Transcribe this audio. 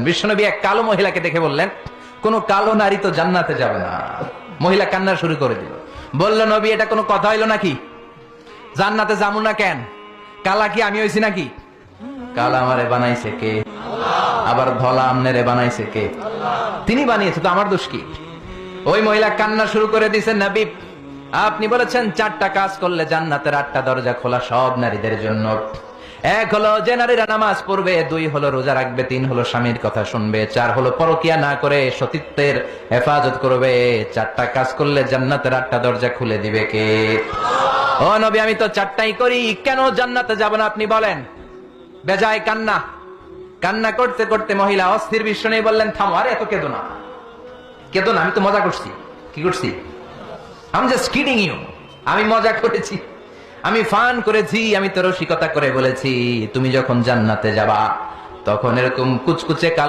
বিশ্বনবী এক কালো মহিলাকে দেখে বললেন, কোন কালো নারী তো জান্নাতে যাবে না। মহিলা কান্না শুরু করে দিল, বলল, নবী এটা কোনো কথা হইল নাকি? জান্নাতে যাবো না কেন? কালা কি আমি হইছি নাকি? কালা আমারে বানাইছে কে? আবার ধলা আমনেরে বানাইছে কে? তিনি বানিয়েছে, তো আমার দোষ কি? ওই মহিলা কান্না শুরু করে দিয়েছেন, নবী আপনি বলেছেন 4টা কাজ করলে জান্নাতের 8টা দরজা খোলা সব নারীদের জন্য। 1 হলো যে নারীরা নামাজ পড়বে, 2 হলো রোজা রাখবে, 3 হলো স্বামীর কথা শুনবে, 4 হলো পরকিয়া না করে সতীত্বের হেফাজত করবে। 4টা কাজ করলে জান্নাতের 8টা দরজা খুলে দিবে কে? ও নবী আমি তো 4টাই করি, কেন জান্নাতে যাব না আপনি বলেন? বেজায় কান্না, কান্না করতে করতে মহিলা অস্থির। বিশ্ব নেই বললেন, থামো, আরে এত কেঁদো না, কেঁদো না, আমি তো মজা করছি। কি করছি? I'm just kidding you. আমি মজা করেছি, আমি ফান করেছি, আমি তো রসিকতা করে বলেছি তুমি যখন জান্নাতে যাবা তখন এরকম কুচকুচে কালো